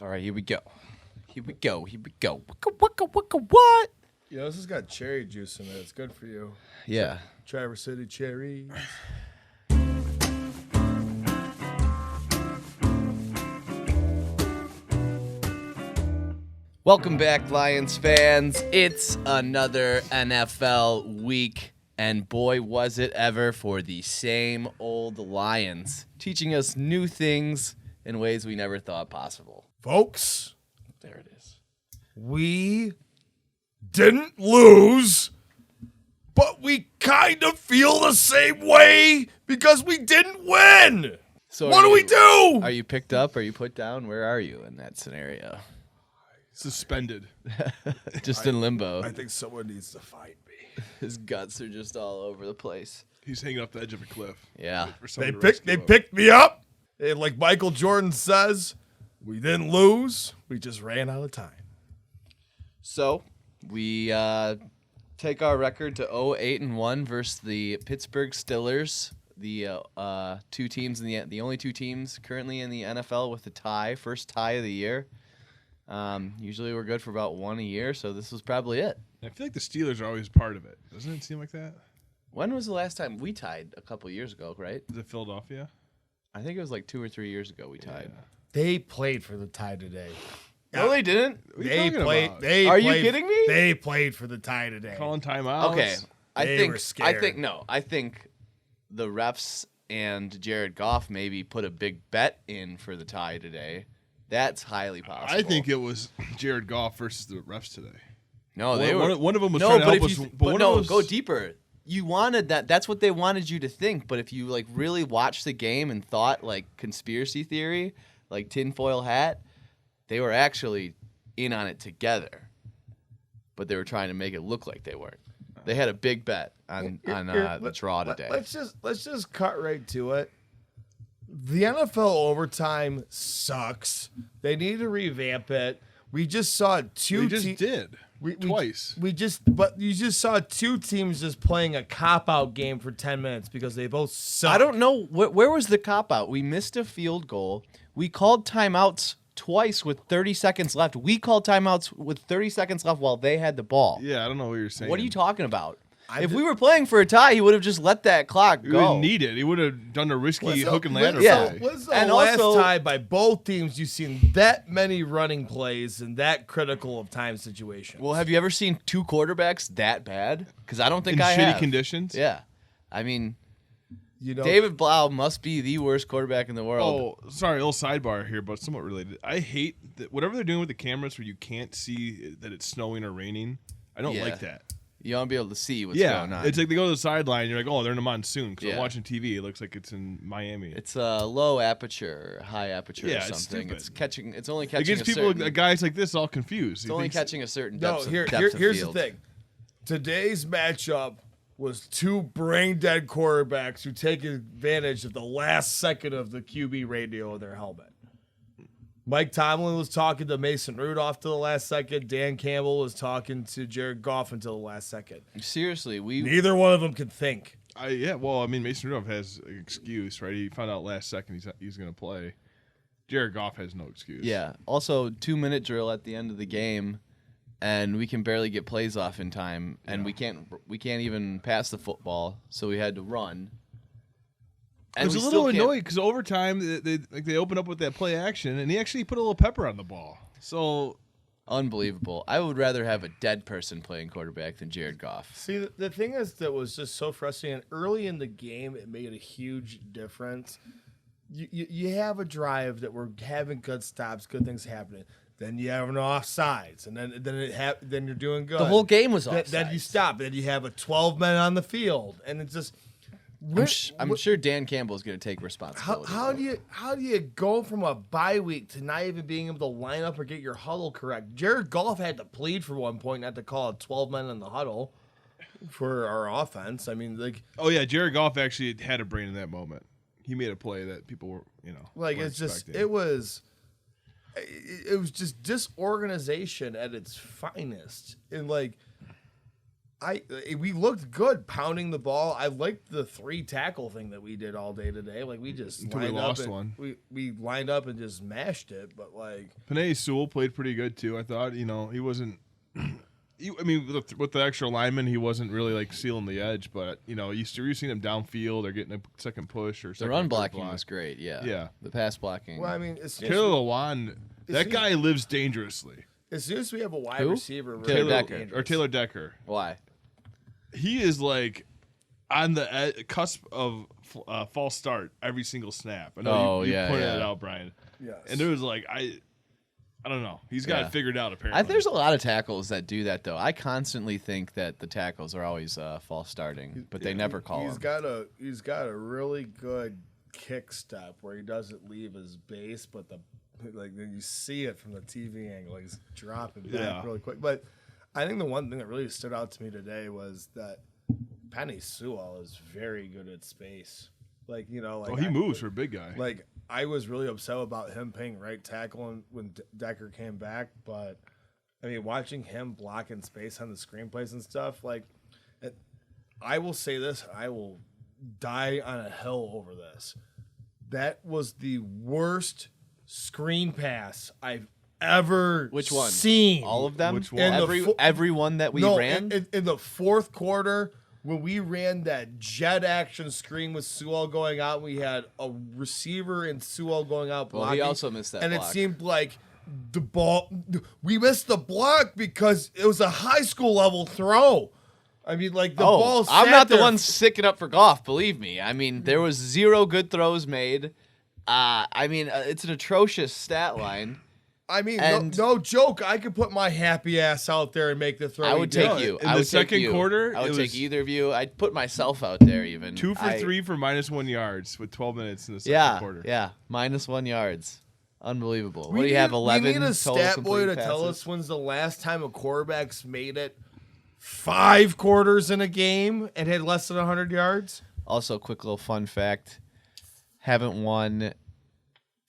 All right, here we go. Here we go. What? Yeah, this has got cherry juice in it. It's good for you. Yeah. Traverse City cherries. Welcome back, Lions fans. It's another NFL week, and boy, was it ever for the same old Lions, teaching us new things in ways we never thought possible. Folks, There it is. we didn't lose, but we kind of feel the same way because we didn't win. So What do we do? Are you picked up? Are you put down? Where are you in that scenario? Suspended. Just in limbo. I think someone needs to find me. His guts are just all over the place. He's hanging off the edge of a cliff. Yeah. For They someone to rescue him. picked me up. And like Michael Jordan says, we didn't lose. We just ran out of time. So we take our record to 0-8-1 versus the Pittsburgh Steelers, the two teams in the only two teams currently in the NFL with a tie, first tie of the year. Usually we're good for about one a year, so this was probably it. I feel like the Steelers are always part of it. Doesn't it seem like that? When was the last time we tied? A couple years ago, right? Is it Philadelphia? I think it was like 2 or 3 years ago we tied. They played for the tie today. No, they didn't. What are you They talking played. about? They Are you played- kidding me? They played for the tie today. Calling timeouts. Okay, They were scared. I think the refs and Jared Goff maybe put a big bet in for the tie today. That's highly possible. I think it was Jared Goff versus the refs today. no, they were. One of them was No, trying to but help if us. you But one no, of us, go deeper. You wanted that. That's what they wanted you to think. But if you like really watched the game and thought like conspiracy theory, like tinfoil hat, they were actually in on it together. But they were trying to make it look like they weren't. They had a big bet on the draw today. Let's just cut right to it. The NFL overtime sucks. They need to revamp it. We just saw two. They just did twice. But you just saw two teams just playing a cop out game for 10 minutes because they both suck. I don't know where was the cop out. We missed a field goal. We called timeouts twice with 30 seconds left. We called timeouts with 30 seconds left while they had the ball. Yeah, I don't know what you're saying. What are you talking about? If we were playing for a tie, he would have just let that clock He go. didn't need it. He would have done a risky hook and ladder yeah. play. When's the And last also- time by both teams you've seen that many running plays and that critical of time situations? Well, have you ever seen two quarterbacks that bad? Because I don't think In I shitty have. conditions. Yeah. I mean, You know, David Blau must be the worst quarterback in the world. Oh, sorry, a little sidebar here, but somewhat related. I hate that whatever they're doing with the cameras where you can't see that it's snowing or raining. I don't Yeah. like that. You want to be able to see what's Yeah, going on. it's like they go to the sideline. You're like, oh, they're in a monsoon. Because Yeah. I'm watching TV. It looks like it's in Miami. It's a low aperture, high aperture, Yeah, or it's something. stupid. It's catching. It's only It catching. gets a people, certain, guys like this, all confused. It's only catching a certain depth. no, of depth of here's the field. thing. Today's matchup was two brain dead quarterbacks who take advantage of the last second of the QB radio of their helmet. Mike Tomlin was talking to Mason Rudolph to the last second. Dan Campbell was talking to Jared Goff until the last second. Seriously, we Neither one of them could think. Well, I mean, Mason Rudolph has an excuse, right? He found out last second he's going to play. Jared Goff has no excuse. Yeah. Also, 2-minute drill at the end of the game, and we can barely get plays off in time, and we can't even pass the football, so we had to run. I was a little annoyed because overtime they opened up with that play action, and he actually put a little pepper on the ball. So Unbelievable. I would rather have a dead person playing quarterback than Jared Goff. See, the thing is that was just so frustrating. Early in the game, it made a huge difference. You have a drive that we're having good stops, good things happening. Then you have an offsides, and then you're doing good. The whole game was Then you offsides. stop. Then you have a 12 men on the field, and it's just. I'm sure Dan Campbell is going to take responsibility. How do you go from a bye week to not even being able to line up or get your huddle correct? Jared Goff had to plead for one point not to call it 12 men in the huddle for our offense. I mean, like, oh yeah, Jared Goff actually had a brain in that moment. He made a play that people were, like weren't it's just expecting. it was just disorganization at its finest, and like we looked good pounding the ball. I liked the 3 tackle thing that we did all day today. Like we just Until we lined lost up and one. We lined up and just mashed it. But like Panay Sewell played pretty good too. I thought, he wasn't. I mean, with the extra lineman, he wasn't really like sealing the edge. But you're seeing him downfield or getting a second push or The second run third blocking block. was great. Yeah. Yeah. The pass blocking. well, I mean, it's Taylor Lewan, that guy lives dangerously. as soon as we have a wide Who? receiver, we're Taylor really Decker. dangerous. Or Taylor Decker. Why? He is like on the cusp of false start every single snap. I know you pointed that out, Brian. Yes. And it was like I don't know. He's got Yeah. it figured out apparently. There's a lot of tackles that do that though. I constantly think that the tackles are always false starting, but they never call He's them. got a really good kick step where he doesn't leave his base, but then you see it from the TV angle. He's dropping back really quick. But I think the one thing that really stood out to me today was that Penny Sewell is very good at space. Like he moves for a big guy. Like I was really upset about him playing right tackle when Decker came back, but I mean, watching him block in space on the screenplays and stuff, I will say this, I will die on a hill over this. That was the worst screen pass I've ever Which one? seen. All of them? Which one? Every one that we ran? In the fourth quarter, when we ran that jet action screen with Sewell going out, we had a receiver and Sewell going out blocking. Well, he also missed that and block. it seemed like the ball. We missed the block because it was a high school level throw. I mean, like the ball. I'm not the there. one sicking up for golf. Believe me. I mean, there was 0 good throws made. It's an atrocious stat line. I mean, And- no joke. I could put my happy ass out there and make the throw. I would take you. In I the would take second you. quarter, I would it take was- either of you. I'd put myself out there even. 2 for 3 for -1 yards with 12 minutes in the second Yeah, quarter. yeah. -1 yards. Unbelievable. We What do you have? need- 11 We need a total stat boy to complete tell passes? us when's the last time a quarterback's made it 5 quarters in a game and had less than 100 yards. Also, quick little fun fact: haven't won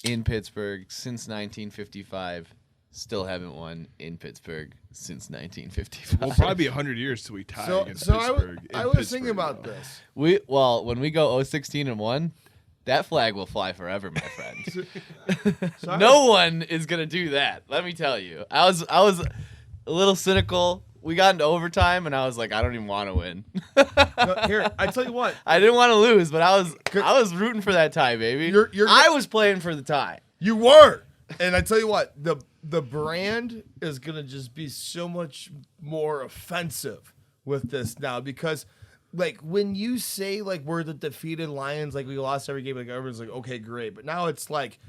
in Pittsburgh since 1955. Still haven't won in Pittsburgh since 1955. We'll probably be 100 years till we tie against Pittsburgh. I was thinking about this. When we go 0-16-1, that flag will fly forever, my friend. No one is gonna do that. Let me tell you. I was a little cynical. We got into overtime, and I was like, I don't even want to win. No, here, I tell you what. I didn't want to lose, but I was rooting for that tie, baby. I was playing for the tie. You were. And I tell you what, the brand is going to just be so much more offensive with this now because, like, when you say, like, we're the defeated Lions, like, we lost every game, like, everyone's like, okay, great. But now it's, like,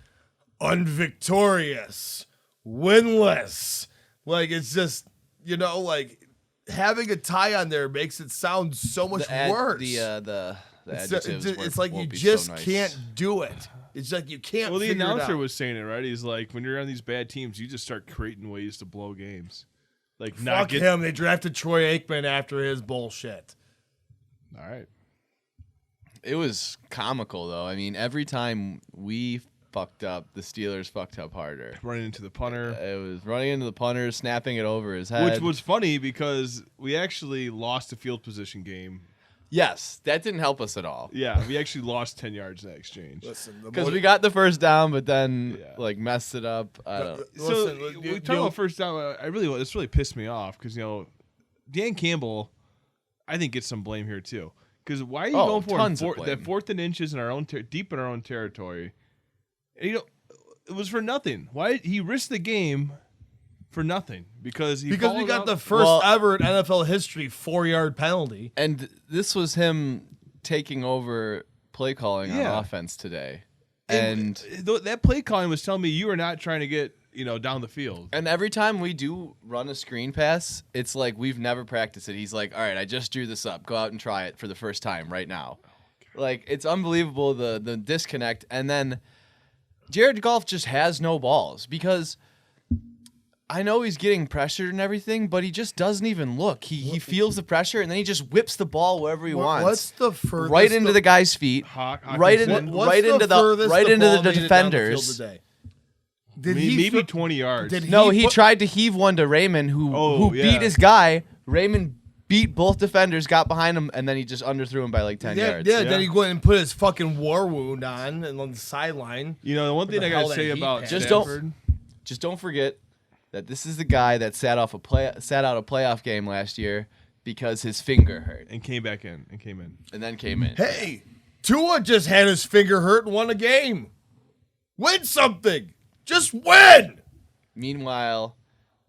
unvictorious, winless. Like, it's just, like, having a tie on there makes it sound so much worse. The adjectives it's like you won't be just so nice. can't do it. It's like you can't. Well, the figure it announcer out. was saying it, right? He's like, when you're on these bad teams, you just start creating ways to blow games. Like, Fuck him. They drafted Troy Aikman after his bullshit. All right. It was comical, though. I mean, every time we fucked up, the Steelers fucked up harder. Running into the punter. It was running into the punter, snapping it over his head. Which was funny because we actually lost a field position game. Yes, that didn't help us at all. Yeah, we actually lost 10 yards in that exchange. Listen, Because we got the first down, but then Yeah. messed it up. I don't know. So we talk about first down. This really pissed me off because Dan Campbell, I think gets some blame here too. Because why are you going for tons of blame. that 4th and inches in our own deep in our own territory? And, it was for nothing. Why he risked the game for nothing because we got the first ever in NFL history 4-yard penalty. And this was him taking over play calling on offense today. And that play calling was telling me you are not trying to get down the field. And every time we do run a screen pass, it's like we've never practiced it. He's like, all right, I just drew this up. Go out and try it for the first time right now. Like, it's unbelievable, the disconnect. And then Jared Goff just has no balls because I know he's getting pressured and everything, but he just doesn't even look. He feels the pressure, and then he just whips the ball wherever he wants. What's the furthest? Right into the guy's feet. Right into the defenders. Maybe 20 yards. He tried to heave one to Raymond, who beat his guy. Raymond beat both defenders, got behind him, and then he just underthrew him by like 10 yards. Yeah, then he went and put his fucking war wound on and on the sideline. You know, the one thing the I hell gotta that say heat about had. Just don't forget that this is the guy that sat out a playoff game last year because his finger hurt, and came in. and then came in. Hey, Tua just had his finger hurt and won a game. Win something. Just win. Meanwhile,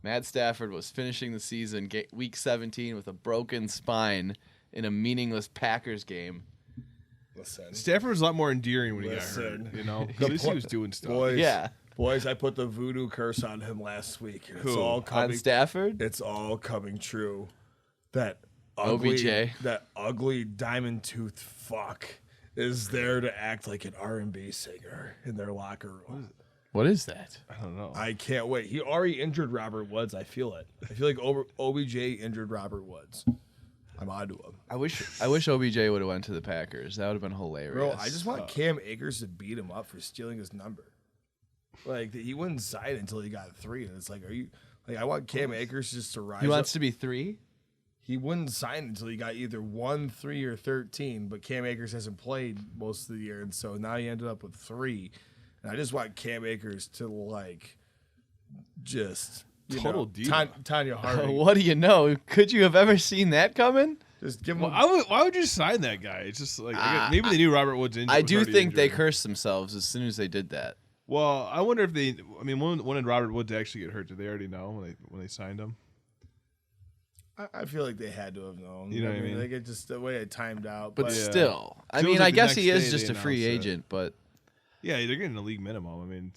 Matt Stafford was finishing the season week 17 with a broken spine in a meaningless Packers game. Listen, Stafford was a lot more endearing when he got Listen. hurt. You know, at least he was doing stuff. boys, Yeah. boys, I put the voodoo curse on him last week. And it's Who? all On coming. Stafford? It's all coming true. That OBJ. that ugly diamond tooth fuck is there to act like an R&B singer in their locker room. What is that? I don't know. I can't wait. He already injured Robert Woods. I feel it. I feel like OBJ injured Robert Woods. I'm on to him. I wish OBJ would have went to the Packers. That would have been hilarious. Bro, I just want Cam Akers to beat him up for stealing his number. Like, he wouldn't sign until he got 3. And it's like, are you... Like, I want Cam Akers just to rise He wants up. to be 3? He wouldn't sign until he got either 1, 3, or 13. But Cam Akers hasn't played most of the year. And so now he ended up with 3. And I just want Cam Akers to, like, just... Total diva. Tanya Harding. What do you know? Could you have ever seen that coming? Just give him... Well, why would you sign that guy? It's just like maybe they knew Robert Woods injured. I was do already think they injured. cursed themselves as soon as they did that. Well, I wonder if they. I mean, when did Robert Woods actually get hurt? Did they already know when they signed him? I feel like they had to have known. You know what I mean? Like, it just the way it timed out. But Yeah. still, I Feels mean, like I the guess next he is day just they a free announced it. agent, but Yeah, they're getting a league minimum. I mean,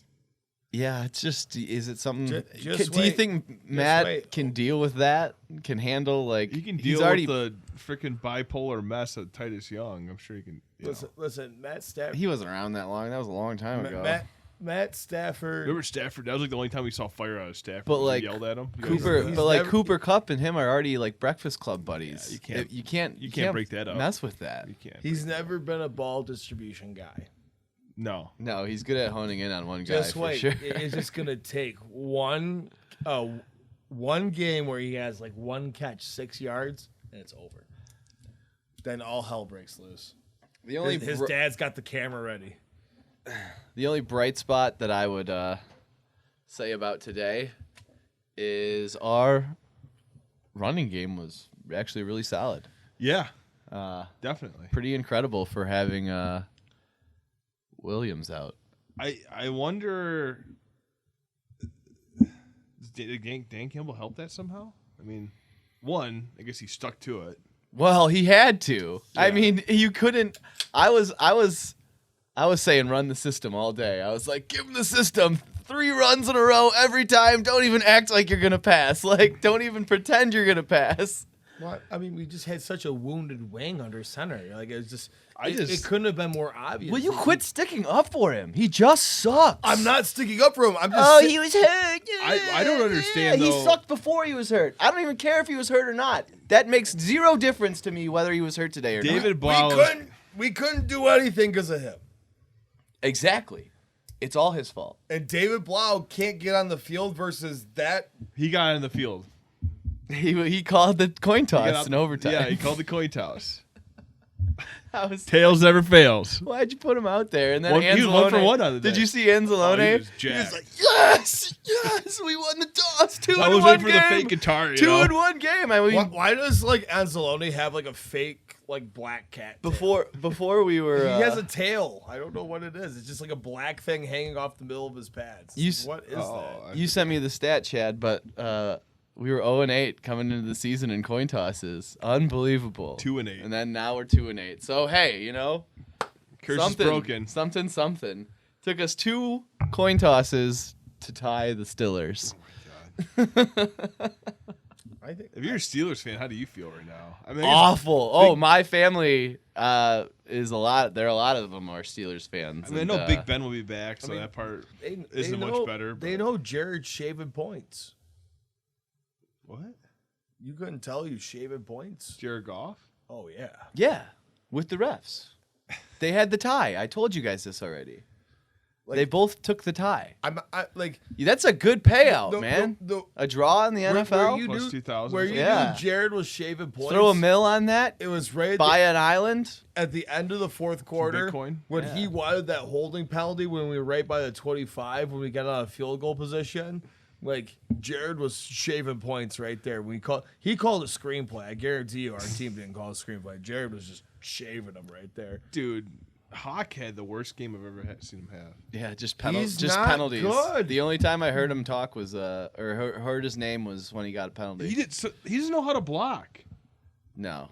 yeah, it's just, is it something? Just Do you wait. think Matt wait. can deal with that? Can handle, like, he can he's deal already, with the freaking bipolar mess of Titus Young. I'm sure he can. You know. listen, Matt Stafford. He wasn't around that long. That was a long time ago. Matt Stafford. Remember Stafford? That was like the only time we saw fire out of Stafford. But, when like, he yelled at him. You guys Cooper, remember that? but like never- Cooper Kupp and him are already like Breakfast Club buddies. Yeah, you can't- you you can't can't break that up. Mess with that. You can't. He's never been a ball distribution guy. No. No, he's good at honing in on one guy Just for wait. sure. It's just gonna take one game where he has like one catch, 6 yards, and it's over. Then all hell breaks loose. The only His dad's got the camera ready. The only bright spot that I would say about today is our running game was actually really solid. Yeah. Uh, Definitely. pretty incredible for having Williams out. I wonder. Did Dan Campbell help that somehow? I mean, one, I guess he stuck to it. Well, he had to. I Yeah. mean, you couldn't. I was saying run the system all day. I was like, give him the system. 3 runs in a row every time. Don't even act like you're gonna pass. Like, don't even pretend you're gonna pass. Well, I mean, we just had such a wounded wing under center. Like, it was just, I it just- couldn't have been more obvious. Will you quit sticking up for him? He just sucks. I'm not sticking up for him. I'm just. Oh, he was hurt. I don't understand, He though. sucked before he was hurt. I don't even care if he was hurt or not. That makes 0 difference to me whether he was hurt today or not. David Blau. we couldn't do anything because of him. Exactly. It's all his fault. And David Blau can't get on the field versus that. He got in the field. He called the coin He got toss out- in overtime. Yeah, he called the coin toss. I was, Tails never fails. why'd you put him out there? And then He was 1 for 1 on the day. Did you see Anzalone? Oh, he was He was jacked. like, yes, we won the toss. 2 I in was one waiting for game. the fake guitar. You 2 know? in 1 game. I mean, Why does like Anzalone have like a fake like black cat? Tail? before we were, He has a tail. I don't know what it is. It's just like a black thing hanging off the middle of his pads. What is that? you sent me the stat, Chad, but we were 0-8 coming into the season in coin tosses. Unbelievable. 2-8. And then now we're 2-8. So hey, you know, Curse something, is broken. Something. Took us 2 coin tosses to tie the Stillers. I think If you're a Steelers fan, how do you feel right now? I mean, Awful. Oh, my family is a lot. There are a lot of them are Steelers fans. I and, know Big Ben will be back, so mean, that part they isn't know, much better. They but- know Jared's shaving points. What? You couldn't tell you shaving points. Jared Goff? Oh yeah. Yeah, with the refs. They had the tie. I told you guys this already. They both took the tie. Like That's a good payout, man. A draw in the NFL. Where you Plus knew, 2,000. where you Yeah. knew Jared was shaving points. Throw a mill on that. It was right Buy an island. at the end of the fourth quarter Bitcoin. when he wanted that holding penalty when we were right by the 25 when we got out of field goal position. Like Jared was shaving points right there. He called a screenplay. I guarantee you, our team didn't call a screenplay. Jared was just shaving them right there. Dude, Hawk had the worst game I've ever seen him have. Yeah, just He's not penalties. good. The only time I heard him talk was or heard his name was when he got a penalty. He doesn't know how to block. No.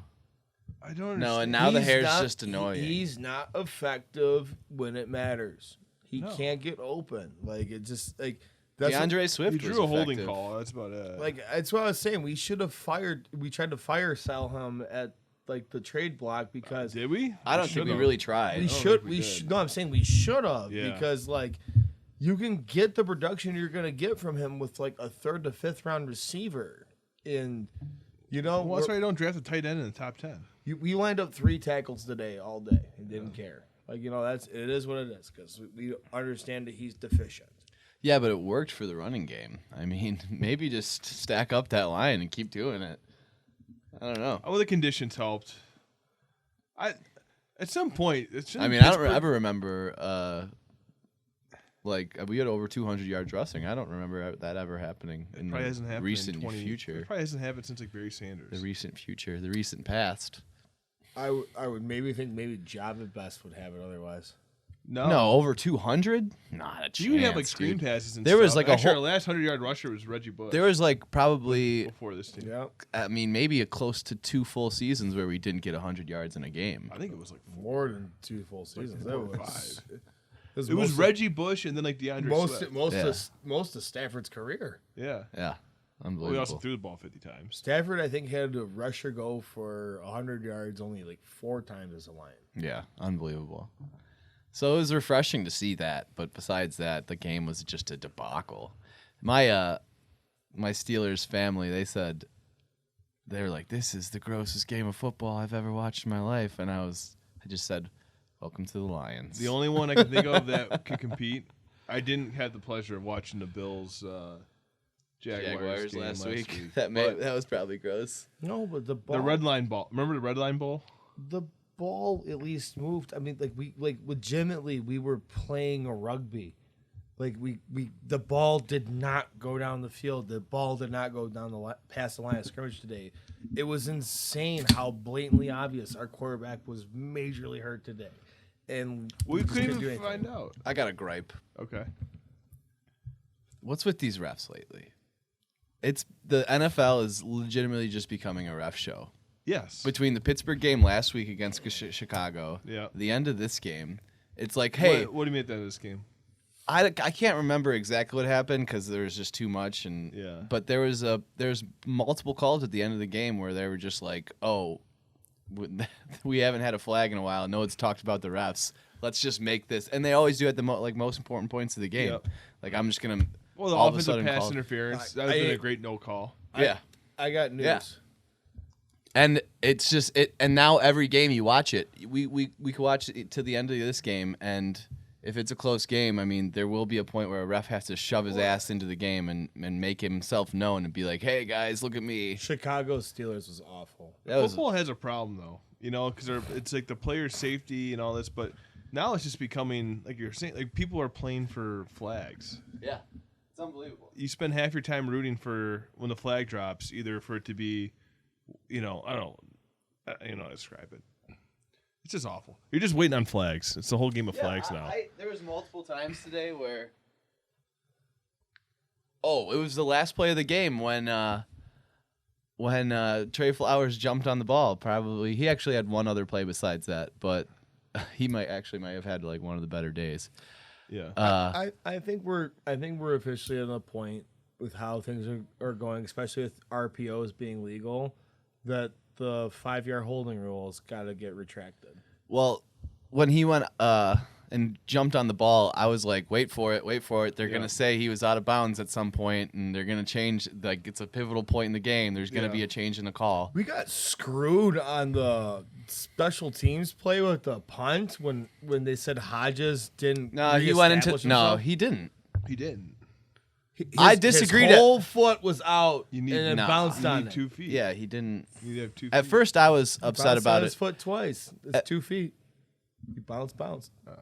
I don't understand. No, and now the He's hair's not- just annoying. He's not effective when it matters. He No. can't get open. Like it just like that's DeAndre Swift he was drew a holding effective. call. That's about it. like that's what I was saying. We should have fired. We tried to fire sell him at like the trade block because Did we? I don't think we should've. really tried. we don't should. think we did. No, I'm saying we should have Yeah. because like you can get the production you're gonna get from him with like a 3rd to 5th round receiver, and you know Well, that's why you don't draft a tight end in the top 10. we lined up 3 tackles today all day and didn't care. Like it is what it is because we understand that he's deficient. Yeah, but it worked for the running game. I mean, maybe just stack up that line and keep doing it. I don't know. Oh, the conditions helped. At some point, I mean, I don't ever remember like we had over 200 yards rushing. I don't remember that ever happening in probably the hasn't happened recent in 20, future. It probably hasn't happened since like Barry Sanders. The recent future, the recent past. I would maybe think Job at best would have it otherwise. No, over 200? Not a chance. You would have like screen dude. passes and There stuff. was, like, a Actually, whole- our last 100-yard rusher was Reggie Bush. There was like probably, before this team. Yeah, I mean, maybe a close to 2 full seasons where we didn't get 100 yards in a game. I think it was like more than 2 full seasons. four That or was, five. it it was Reggie Bush and then like DeAndre Swift. most of Stafford's career. Yeah. Yeah, Well, we unbelievable. also threw the ball 50 times. Stafford, I think, had a rusher go for 100 yards only like 4 times as a Lion. Yeah, unbelievable. So it was refreshing to see that, but besides that, the game was just a debacle. My Steelers family, they said they're like, "This is the grossest game of football I've ever watched in my life," and I just said, "Welcome to the Lions." The only one I can think of that could compete. I didn't have the pleasure of watching the Bills Jaguars game last week. But That was probably gross. No, but the ball, the red line ball. Remember the red line ball? the ball at least moved. I mean, like legitimately, we were playing a rugby. Like the ball did not go down the field. The ball did not go down past the line of scrimmage today. It was insane how blatantly obvious our quarterback was majorly hurt today, and We just couldn't do even anything. find out. I got a gripe. Okay. What's with these refs lately? It's the NFL is legitimately just becoming a ref show. Yes. Between the Pittsburgh game last week against Chicago, Yeah. the end of this game, it's like, hey, What do you mean at the end of this game? I can't remember exactly what happened because there was just too much, and Yeah. But there's multiple calls at the end of the game where they were just like, oh, we haven't had a flag in a while. No one's talked about the refs. Let's just make this, and they always do at the most important points of the game. Yep. Like I'm just gonna Well, the all of a offensive sudden pass call- interference. I- That would have been I- a great no call. Yeah. I got news. Yeah. And it's just it. And now every game you watch it, we can watch it to the end of this game, and if it's a close game, I mean, there will be a point where a ref has to shove his ass into the game and make himself known and be like, "Hey guys, look at me." Chicago Steelers was awful. That was Football has a problem though, because it's like the player safety and all this, but now it's just becoming like you're saying, like people are playing for flags. yeah, it's unbelievable. You spend half your time rooting for when the flag drops, either for it to be, I don't know how to describe it. It's just awful. You're just waiting on flags. It's the whole game of flags now. There was multiple times today where, it was the last play of the game when Trey Flowers jumped on the ball. Probably he actually had one other play besides that, but he might have had like one of the better days. Yeah. I think we're officially at a point with how things are going, especially with RPOs being legal, that the 5-yard holding rule's got to get retracted. Well, when he went and jumped on the ball, I was like, wait for it. They're going to say he was out of bounds at some point, and they're going to change. Like, it's a pivotal point in the game. There's going to be a change in the call. We got screwed on the special teams play with the punt when they said Hodges didn't. No, he went into. reestablish No, himself. he didn't. He didn't. I disagreed. His whole foot was out, You need- and it Nah. bounced You on need it. 2 feet. Yeah, he didn't. You need to have 2 feet. At first, I was upset Bounced about on his it. foot twice. It's 2 feet. He bounced.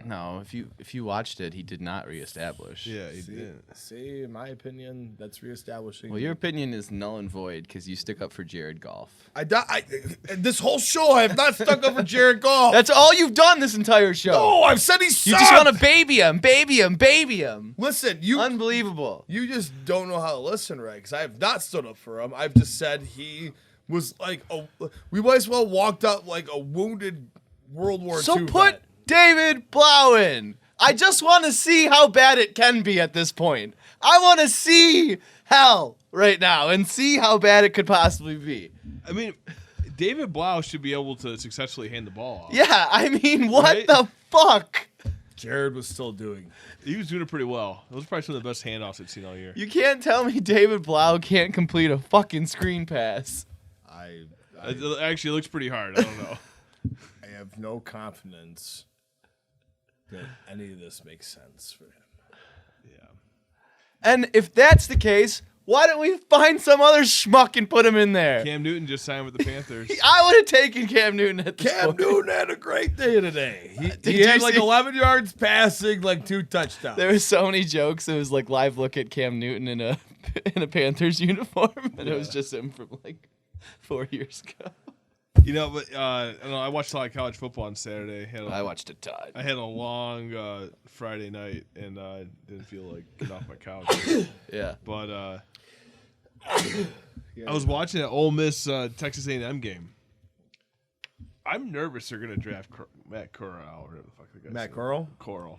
No, if you watched it, he did not reestablish. Yeah, he did. See, in my opinion, that's reestablishing. Well, your opinion is null and void because you stick up for Jared Goff. This whole show, I have not stuck up for Jared Goff. That's all you've done this entire show. No, I've said he You sucked. just want to baby him. Listen, you Unbelievable. you just don't know how to listen right, because I have not stood up for him. I've just said he was like we might as well walked out like a wounded World War So II put vet. David Blau in. I just want to see how bad it can be at this point. I want to see hell right now and see how bad it could possibly be. I mean, David Blau should be able to successfully hand the ball off. Yeah, I mean, what Right? the fuck? Jared was still doing. He was doing it pretty well. It was probably some of the best handoffs I've seen all year. You can't tell me David Blau can't complete a fucking screen pass. Actually, it looks pretty hard. I don't know. I have no confidence that any of this makes sense for him. Yeah. And if that's the case, why don't we find some other schmuck and put him in there? Cam Newton just signed with the Panthers. I would have taken Cam Newton at this Cam point. Newton had a great day today. Did He you had like see- 11 yards passing, like 2 touchdowns. There were so many jokes. It was like live look at Cam Newton in a Panthers uniform, and it was just him from like 4 years ago. You know, but I don't know. I watched a lot of college football on Saturday. I watched a ton. I had a long Friday night and didn't feel like getting off my couch. Yeah. But I was watching an Ole Miss Texas A&M game. I'm nervous they're gonna draft Matt Corral or whatever the fuck the guy. Matt Corral? Corral.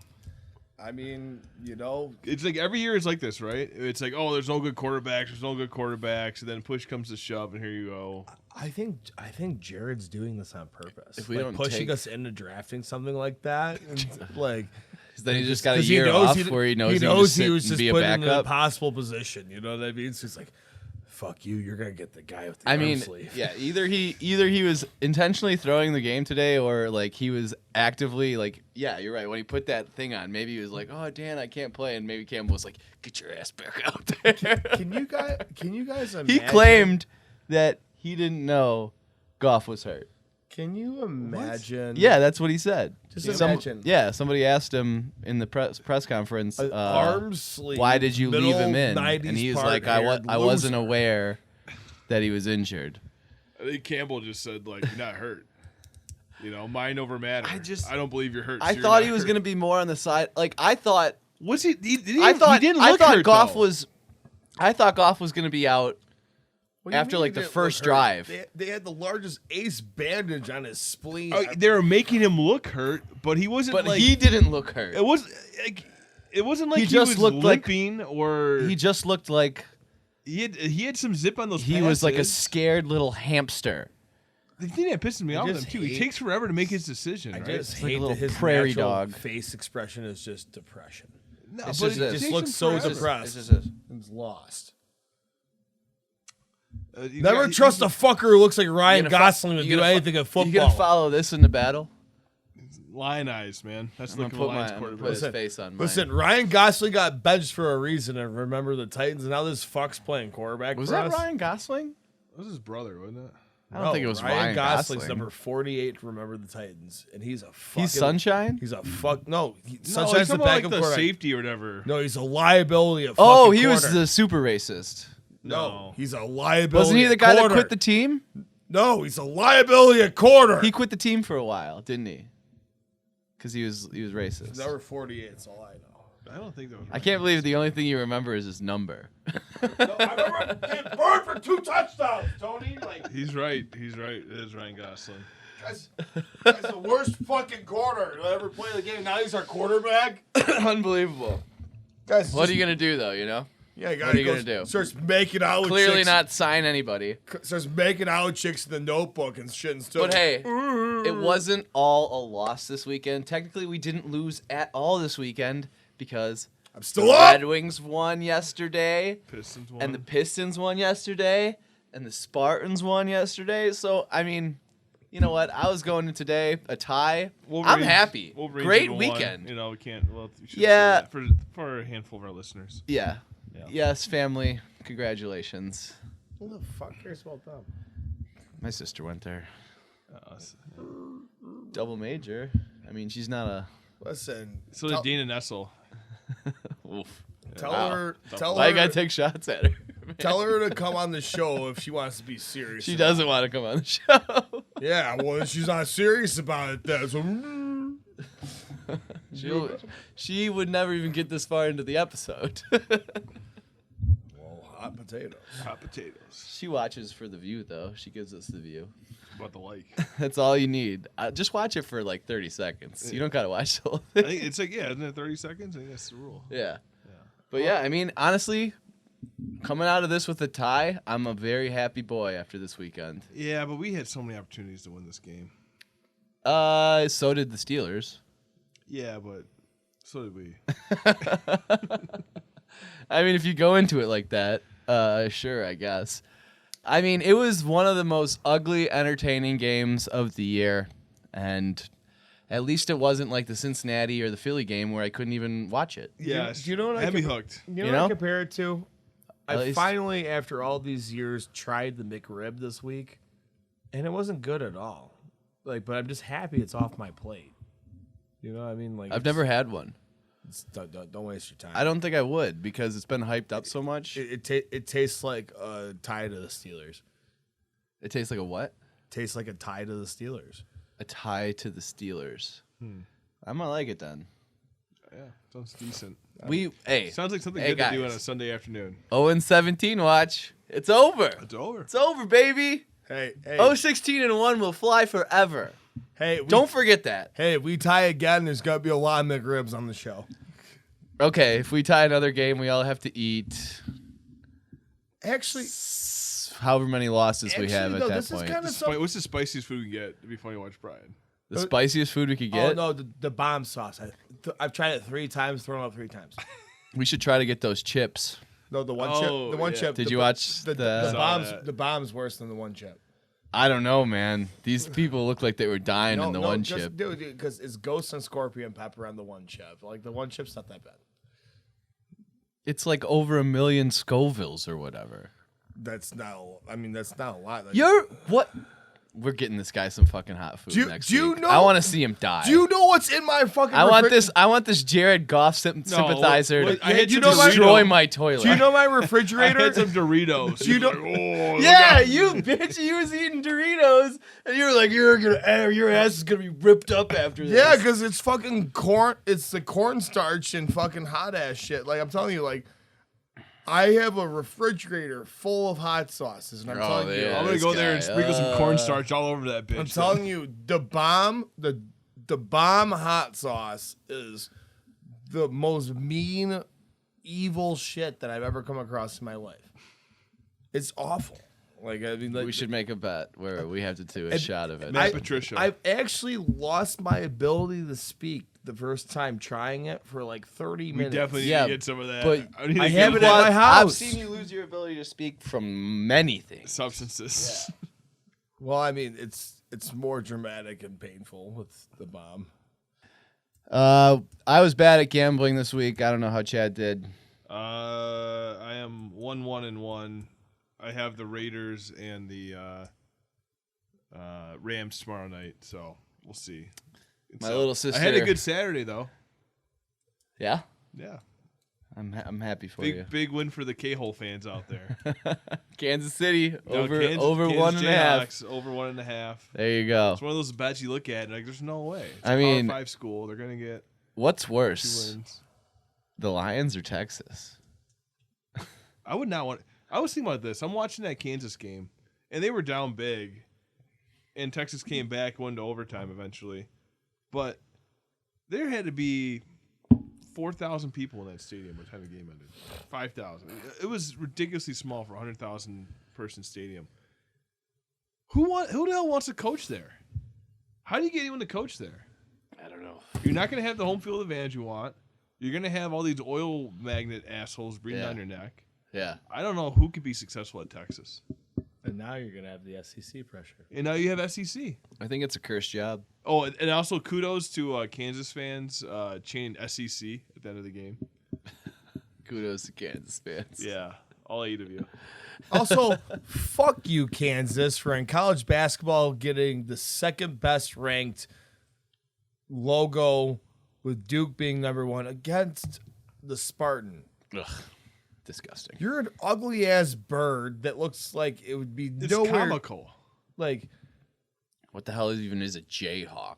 I mean, you know, It's like every year it's like this, right? It's like, oh, there's no good quarterbacks, and then push comes to shove, and here you go. I think Jared's doing this on purpose. If we like don't pushing take- us into drafting something like that, and like Then he just got a 'cause he year knows off where he knows he can knows just sit he was and just be a put in an backup. impossible position. You know what I mean? So he's like, "Fuck you, you're gonna get the guy with the I arm mean, sleeve." yeah, either he was intentionally throwing the game today, or like he was actively like, yeah, you're right. When he put that thing on, maybe he was like, oh, Dan, I can't play, and maybe Campbell was like, get your ass back out there. Can you guys imagine? He claimed that he didn't know Goff was hurt. Can you imagine? Yeah, that's what he said. Just imagine. Yeah, somebody asked him in the press conference, An arm sleeve. why did you leave him in? middle 90s And he was part like, haired I wasn't loser. aware that he was injured. I think Campbell just said, like, you're not hurt. You know, mind over matter. I don't believe you're hurt. I so thought you're he not was hurt. going to be more on the side. Like, I thought Was he? He didn't I look thought hurt, Goff though. was. I thought Goff was going to be out What do you after mean like he the didn't first look hurt? drive. They had the largest ace bandage on his spleen. Oh, they were making him look hurt, but he wasn't. But like, he didn't look hurt. It was. Like, it wasn't like He he, just was looked like- limping or He just looked like he had some zip on those. he was like a passes. scared little hamster. The thing that pisses me off with just him too. He hate- takes forever to make his decision. I Right? just It's like a hate little that his prairie natural dog. face expression is just depression. no, it's but just it this. takes Just looks him so forever. depressed. It's just this. He's lost. You Never got- trust a fucker who looks like Ryan You gonna Gosling to you do gonna anything in You football. gonna follow this in the battle? Lion eyes, man. That's I'm the gonna put Lions I'm gonna quarterback. put his Listen, face on mine. Listen, Ryan Gosling got benched for a reason, and remember the Titans, and now this fuck's playing quarterback Was for that us. Ryan Gosling? That was his brother, wasn't it? I don't think it was Ryan Gosling's Gosling. number 48. Remember the Titans, and he's a fucking. He's Sunshine. He's a fuck. No, No, Sunshine's he's the talking about, backup like the quarterback. safety or whatever. No, he's a liability. At Oh, fucking he was corner. the super racist. No, he's a liability. Wasn't he the at guy that corner. quit the team? No, he's a liability at corner. He quit the team for a while, didn't he? Because he was racist. Number 48. That's all I know. I don't think that was. I can't believe the only thing you remember is his number. No, I remember getting burned for 2 touchdowns, Tony. Like, He's right. He's right. It is Ryan Gosling. guy's the worst fucking corner to ever play the game. Now he's our quarterback. Unbelievable. Guys, What are you gonna do though? You know. Yeah, What are you gonna do? Starts making out with Clearly chicks. not sign anybody. Starts making out with chicks in the Notebook and shit and stuff. But hey, it wasn't all a loss this weekend. Technically, we didn't lose at all this weekend because I'm still the up. Red Wings won yesterday, Pistons won. and the Pistons won yesterday, and the Spartans won yesterday. So, I mean, you know what? I was going in today a tie. I'm happy. Wolverines Great won. weekend. You know, we can't. Well, we should Yeah. say that for a handful of our listeners. Yeah. Yeah. Yes, family. Congratulations. Who the fuck cares about them? My sister went there. Us. Double major. I mean, she's not a. Listen. So did Dana Nessel. Oof. Tell Wow. her. Tell Why you her. gotta take shots at her? Tell her to come on the show if she wants to be serious. She about doesn't want to come on the show. it. Yeah, well, if she's not serious about it, then. So, She would never even get this far into the episode. well, hot potatoes. Hot potatoes. She watches for the view, though. She gives us the view. About the like. That's all you need. Just watch it for like 30 seconds. You don't gotta watch the whole I thing. think it's like, yeah, isn't it 30 seconds? I think that's the rule. Yeah. But yeah, I mean, honestly, coming out of this with a tie, I'm a very happy boy after this weekend. Yeah, but we had so many opportunities to win this game. So did the Steelers. Yeah, but so did we. I mean, if you go into it like that, sure, I guess. I mean, it was one of the most ugly, entertaining games of the year, and at least it wasn't like the Cincinnati or the Philly game where I couldn't even watch it. Yeah, Do you know what I had me can- hooked. You know You what know? I compare it to? At I least- finally, after all these years, tried the McRib this week, and it wasn't good at all. Like, but I'm just happy it's off my plate. You know what I mean? Like, I've never had one. Don't waste your time. I don't think I would because it's been hyped up so much. It tastes like a tie to the Steelers. It tastes like a what? Tastes like a tie to the Steelers. A tie to the Steelers. I might like it then. Yeah, sounds decent. Sounds like something Hey, good to do on guys. a Sunday afternoon. 0-17 watch. It's over. It's over. It's over, baby. Hey, 0-16-1 will fly forever. hey! Don't forget that. Hey, if we tie again, there's gonna be a lot of McRibs on the show. Okay, if we tie another game, we all have to eat Actually, however many losses we have Actually, at no, that this is point. kinda so- What's the spiciest food we can get? It'd be funny to watch Brian. The spiciest food we could get. oh no, the bomb sauce. I've tried it 3 times, thrown up 3 times. We should try to get those chips. No, the one Oh, chip. The one yeah. chip. Did the- you watch the the- Saw bombs? that. The bomb's worse than the one chip. I don't know, man. These people look like they were dying in the one chip. Dude, because it's ghost and scorpion pepper on the one chip. Like the one chip's not that bad. It's like over 1 million Scovilles or whatever. That's not. I mean, that's not a lot. Like, You're what? We're getting this guy some fucking hot food next do you week. know- I want to see him die. do you know what's in my fucking? I want this Jared Goff sympathizer what- to I had you some know my- destroy my toilet. Do you know my I refrigerator? had some Doritos. Do you know- Like, oh, Yeah, you bitch. You was eating Doritos, and you were like, your ass is gonna be ripped up after this. Yeah, because it's fucking corn. It's the cornstarch and fucking hot ass shit. Like I'm telling you, like I have a refrigerator full of hot sauces, and I'm Oh, telling you, yeah. I'm gonna This go there and guy, sprinkle some cornstarch all over that bitch. I'm telling you, the bomb hot sauce is the most mean, evil shit that I've ever come across in my life. It's awful. Like I mean, like, we should make a bet where we have to do a shot of it. Matt Patricia. I've actually lost my ability to speak the first time trying it for like 30 we minutes. definitely need Yeah, to get some of that. but need to I get have it that at my house. I've seen you lose your ability to speak from many things. substances. Well, I mean, it's more dramatic and painful with the bomb. I was bad at gambling this week. I don't know how Chad did. I am 1-1-1. I have the Raiders and the Rams tomorrow night, so we'll see. My little sister. I had a good Saturday though. Yeah, Yeah, I'm happy for big you. big win for the K-hole fans out there. Kansas City No, over Kansas 1.5. Jayhawks, over 1.5. There you go. It's one of those bets you look at and like, there's no way. It's I a mean- Power 5 school. They're gonna get What's 2 worse, wins. the Lions or Texas? I would not want. I was thinking about this. I'm watching that Kansas game, and they were down big, and Texas came back, went to overtime eventually. But there had to be 4,000 people in that stadium by the time the game ended. 5,000. It was ridiculously small for a 100,000 person stadium. Who the hell wants to coach there? How do you get anyone to coach there? I don't know. You're not going to have the home field advantage you want. You're going to have all these oil magnet assholes breathing down your neck. Yeah. I don't know who could be successful at Texas. And now you're going to have the SEC pressure. And now you have SEC. I think it's a cursed job. Oh, and also kudos to Kansas fans chanting SEC at the end of the game. Kudos to Kansas fans. Yeah, all 8 of you. Also, fuck you, Kansas, for in college basketball getting the second best ranked logo with Duke being number 1 against the Spartan. Ugh. Disgusting. You're an ugly ass bird that looks like it would be It's nowhere. comical. Like What the hell even is a Jayhawk?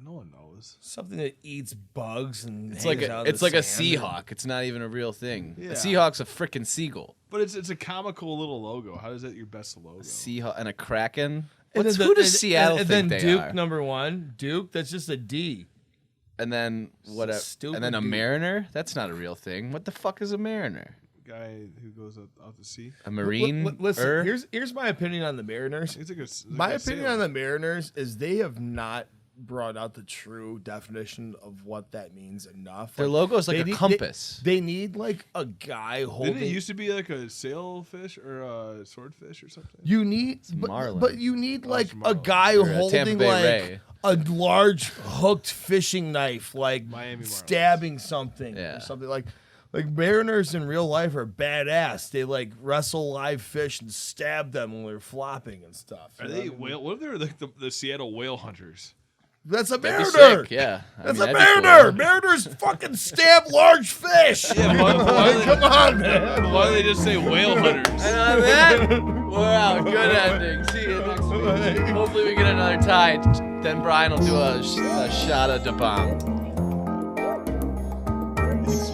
No one knows. something that eats bugs and It's hangs like out a, in it's the like a sand. Seahawk. It's not even a real thing. Yeah. A Seahawk's a freaking seagull. But it's a comical little logo. How is that your best logo? Seahawk and a Kraken. And What's, then who does Seattle and think then they Duke are? number 1. Duke, that's just a D. And then what? Stupid And then a Duke. Mariner. That's not a real thing. What the fuck is a Mariner? Guy who goes out to sea. A Marine. Listen, here's my opinion on the Mariners. It's like My opinion on the Mariners is they have not brought out the true definition of what that means enough. Their logo is like they a need- compass. They need like a guy holding. Didn't it used to be like a sailfish or a swordfish or something? You need, Marlin. but you need like it's a Marlin. guy Or a Tampa holding Bay like Ray. a large hooked fishing knife, like Miami Marlins. stabbing something Yeah. or something like. Like Mariners in real life are badass. They like wrestle live fish and stab them when they're flopping and stuff. Are You know they what I mean? whale? What if they're like the Seattle whale hunters? That's a That'd be Mariner. sick, yeah. I That's mean, a that'd be Mariner. cool. Mariners fucking stab large fish. Yeah, why Come on, man. Why do they just say whale hunters? And on that, we're out. Good ending. See you next week. Hopefully we get another tie. Then Brian will do a shot of Da Bomb. He's